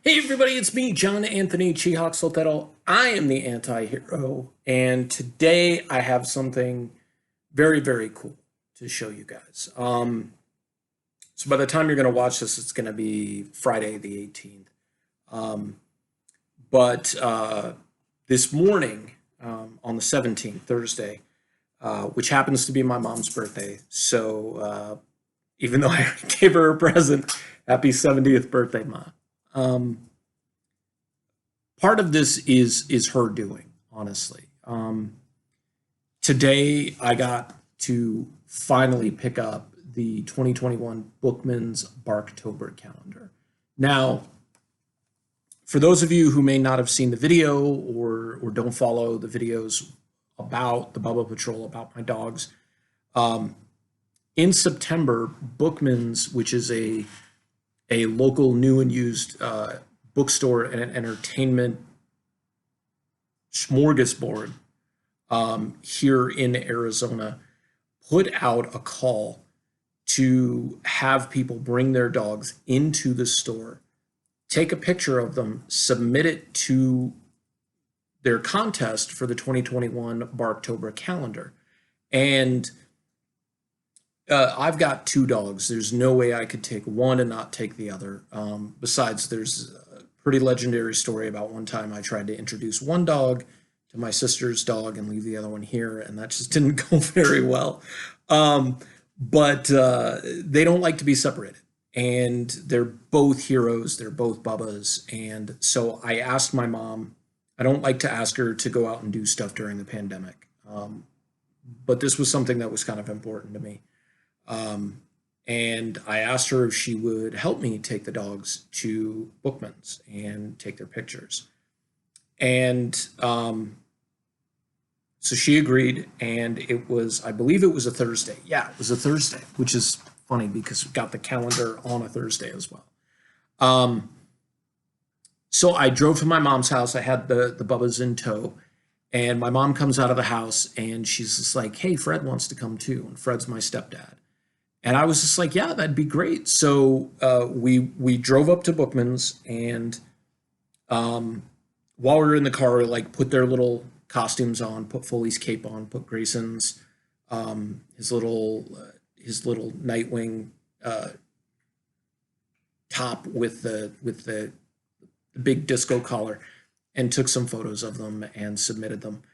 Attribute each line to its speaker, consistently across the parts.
Speaker 1: Hey everybody, it's me, John Anthony Chihawk Soltero. I am the anti-hero, and today I have something very, very cool to show you guys. So by the time you're going to watch this, it's going to be Friday the 18th. Um, but this morning, on the 17th, Thursday, which happens to be my mom's birthday, so even though I gave her a present, happy 70th birthday, Ma. Um, Part of this is her doing, honestly. Today I got to finally pick up the 2021 Bookmans Barktober Calendar. Now, for those of you who may not have seen the video or don't follow the videos about the Bubba Patrol, about my dogs, um, in September, Bookmans, which is a local new and used bookstore and an entertainment smorgasbord here in Arizona, put out a call to have people bring their dogs into the store, take a picture of them, submit it to their contest for the 2021 Barktober calendar. And I've got two dogs. There's no way I could take one and not take the other. Besides, there's a pretty legendary story about one time I tried to introduce one dog to my sister's dog and leave the other one here, and that just didn't go very well. But they don't like to be separated. And they're both heroes. They're both Bubbas. And so I asked my mom, I don't like to ask her to go out and do stuff during the pandemic. But this was something that was kind of important to me. And I asked her if she would help me take the dogs to Bookmans and take their pictures. And so she agreed, and it was, I believe it was a Thursday. Yeah, it was a Thursday, which is funny because we got the calendar on a Thursday as well. So I drove to my mom's house. I had the Bubbas in tow. And my mom comes out of the house and she's just like, hey, Fred wants to come too. And Fred's my stepdad. And I was just like, yeah, that'd be great. So we drove up to Bookman's, and while we were in the car, we like put their little costumes on, put Foley's cape on, put Grayson's his little Nightwing top with the big disco collar, and took some photos of them and submitted them.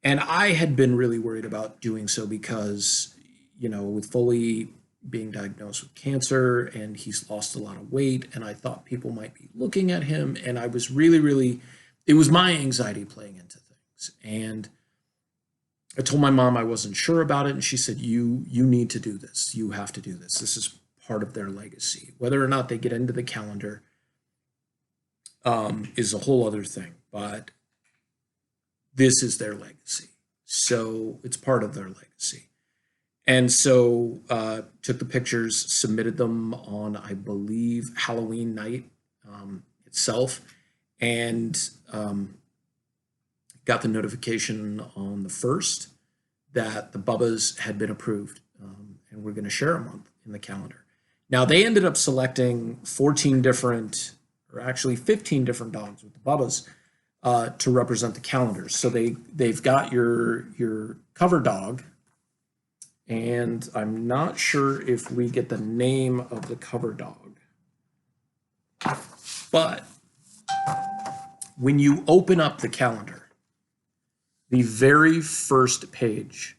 Speaker 1: And I had been really worried about doing so because, with Foley being diagnosed with cancer and he's lost a lot of weight, and I thought people might be looking at him, and I was really, it was my anxiety playing into things. And I told my mom I wasn't sure about it, and she said, you need to do this. You have to do this. This is part of their legacy. Whether or not they get into the calendar is a whole other thing, but this is their legacy. So it's part of their legacy. And so took the pictures, submitted them on, I believe, Halloween night itself, and got the notification on the 1st that the Bubbas had been approved, and we're going to share a month in the calendar. Now, they ended up selecting 14 different, or actually 15 different dogs with the Bubbas to represent the calendar. So they've got your cover dog, and I'm not sure if we get the name of the cover dog, but when you open up the calendar, the very first page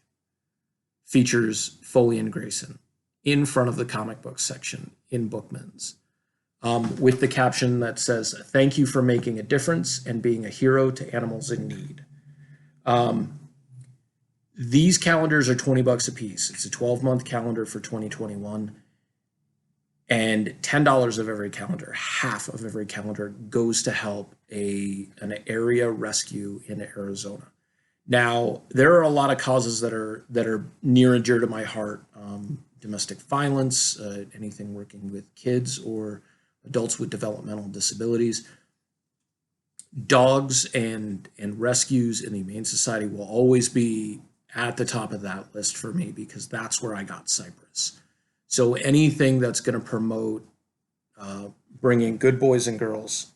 Speaker 1: features Foley and Grayson in front of the comic book section in Bookmans, with the caption that says, "Thank you for making a difference and being a hero to animals in need." These calendars are $20 a piece. It's a 12-month calendar for 2021. And $10 of every calendar, half of every calendar, goes to help an area rescue in Arizona. Now, there are a lot of causes that are near and dear to my heart. Domestic violence, anything working with kids or adults with developmental disabilities. Dogs and rescues in the Humane Society will always be at the top of that list for me, because that's where I got Cypress. So anything that's going to promote bringing good boys and girls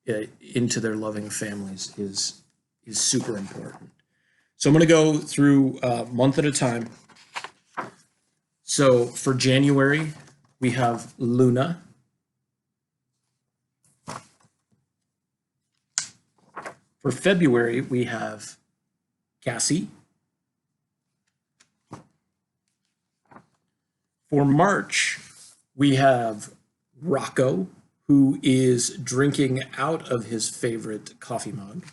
Speaker 1: into their loving families is super important. So I'm going to go through a month at a time. So for January, we have Luna. For February, we have Cassie. For March, we have Rocco, who is drinking out of his favorite coffee mug.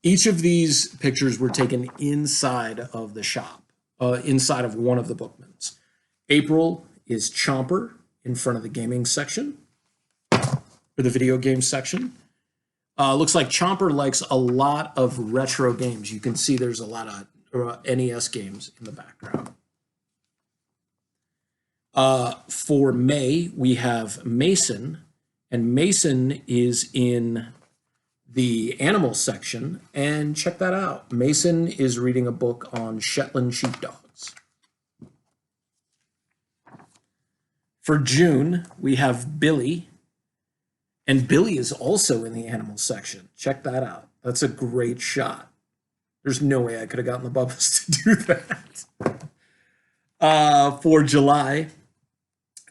Speaker 1: Each of these pictures were taken inside of the shop, inside of one of the Bookmans. April is Chomper in front of the gaming section, or the video game section. Looks like Chomper likes a lot of retro games. You can see there's a lot of NES games in the background. For May, we have Mason, and Mason is in the animal section, and check that out. Mason is reading a book on Shetland sheepdogs. For June, we have Billy, and Billy is also in the animal section. Check that out. That's a great shot. There's no way I could have gotten the Bubbas to do that. For July,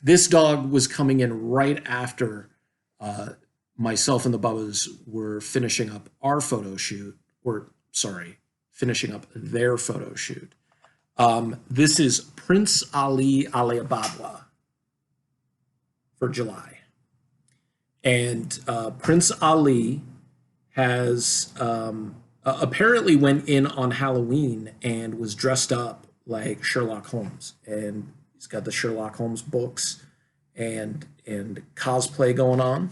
Speaker 1: this dog was coming in right after myself and the Bubbas were finishing up our photo shoot, or sorry, finishing up their photo shoot. This is Prince Ali Alibaba for July. And Prince Ali has apparently went in on Halloween and was dressed up like Sherlock Holmes. And he's got the Sherlock Holmes books and cosplay going on.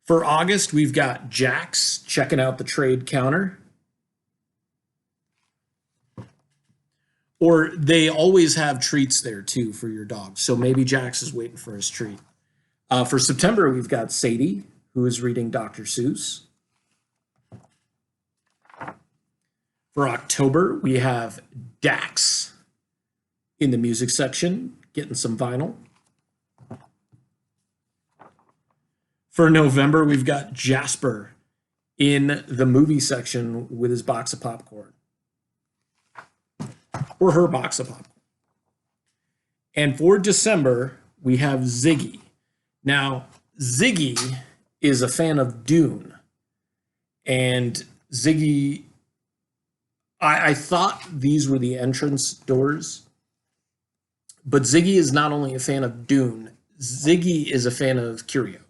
Speaker 1: For August, we've got Jax checking out the trade counter. Or they always have treats there too for your dog. So maybe Jax is waiting for his treat. For September, we've got Sadie, who is reading Dr. Seuss. For October, we have Dax in the music section, getting some vinyl. For November, we've got Jasper in the movie section with his box of popcorn. Or her box of popcorn. And for December, we have Ziggy. Now, Ziggy is a fan of Dune. And Ziggy, I thought these were the entrance doors. But Ziggy is not only a fan of Dune, Ziggy is a fan of curios.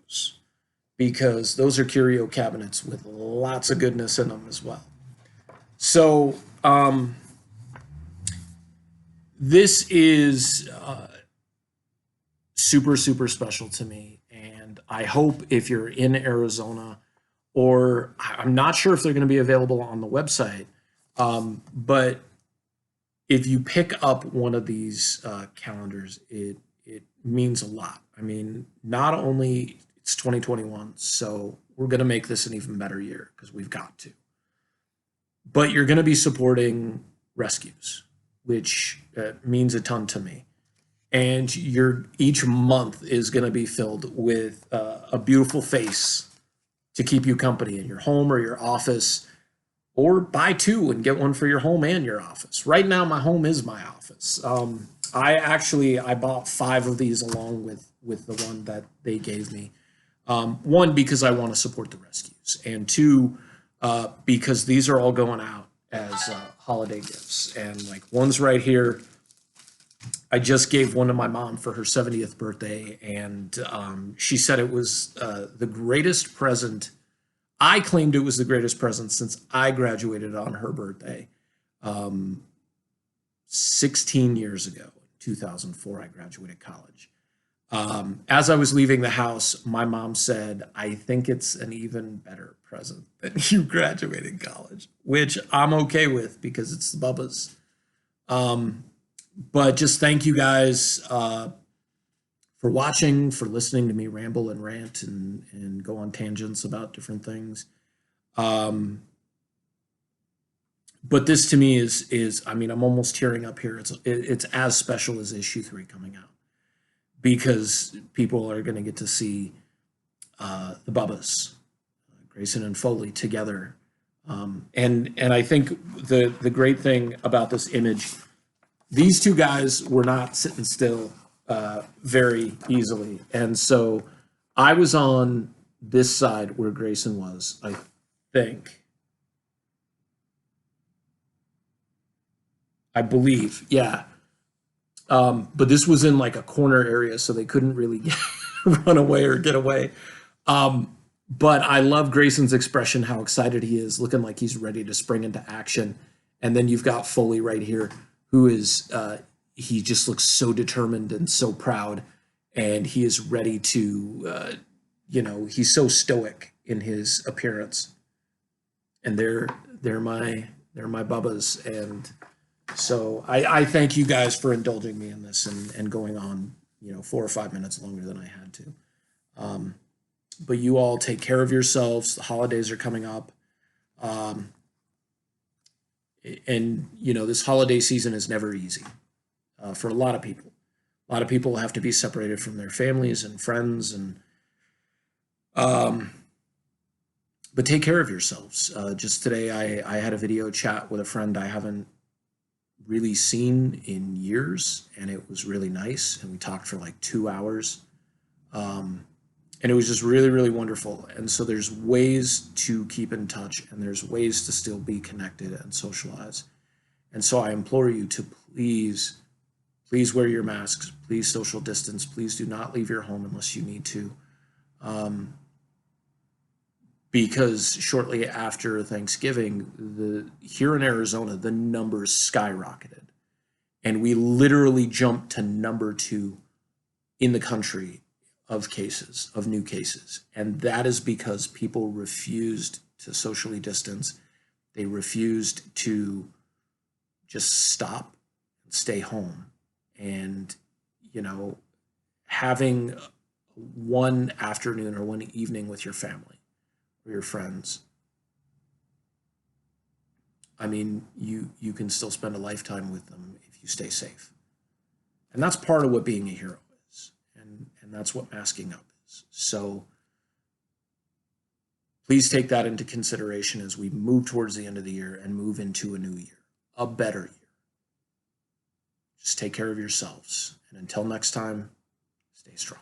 Speaker 1: Because those are curio cabinets with lots of goodness in them as well. So, this is super, super special to me. And I hope if you're in Arizona, or I'm not sure if they're going to be available on the website, but if you pick up one of these calendars, it means a lot. I mean, not only it's 2021, so we're going to make this an even better year because we've got to. But you're going to be supporting rescues, which means a ton to me. And each month is going to be filled with a beautiful face to keep you company in your home or your office, or buy two and get one for your home and your office. Right now, my home is my office. I bought 5 of these along with the one that they gave me. One, because I want to support the rescues, and 2, because these are all going out as holiday gifts. And like one's right here. I just gave one to my mom for her 70th birthday, and she said it was the greatest present. I claimed it was the greatest present since I graduated on her birthday 16 years ago. 2004, I graduated college. As I was leaving the house, my mom said, I think it's an even better present than you graduating college, which I'm okay with because it's the Bubbas. But just thank you guys for watching, for listening to me ramble and rant and go on tangents about different things. But this to me is I mean, I'm almost tearing up here. It's as special as issue 3 coming out. because people are going to get to see the Bubbas, Grayson and Foley together. And I think the great thing about this image, these two guys were not sitting still very easily. And so I was on this side where Grayson was, I think. I believe, yeah. But this was in like a corner area, so they couldn't really run away or get away. But I love Grayson's expression, how excited he is, looking like he's ready to spring into action. And then you've got Foley right here, who is, he just looks so determined and so proud. And he is ready to, he's so stoic in his appearance. And they're my Bubbas. And so I thank you guys for indulging me in this and going on, 4 or 5 minutes longer than I had to. But you all take care of yourselves. The holidays are coming up. And this holiday season is never easy for a lot of people. A lot of people have to be separated from their families and friends. But take care of yourselves. Just today, I had a video chat with a friend I haven't really seen in years, and it was really nice. And we talked for like 2 hours. And it was just really, really wonderful. And so there's ways to keep in touch, and there's ways to still be connected and socialize. And so I implore you to please wear your masks. Please social distance. Please do not leave your home unless you need to. Because shortly after Thanksgiving, here in Arizona, the numbers skyrocketed. And we literally jumped to number 2 in the country of new cases. And that is because people refused to socially distance. They refused to just stop and stay home. And, having one afternoon or one evening with your family or your friends, I mean, you can still spend a lifetime with them if you stay safe. And that's part of what being a hero is. And that's what masking up is. So please take that into consideration as we move towards the end of the year and move into a new year, a better year. Just take care of yourselves. And until next time, stay strong.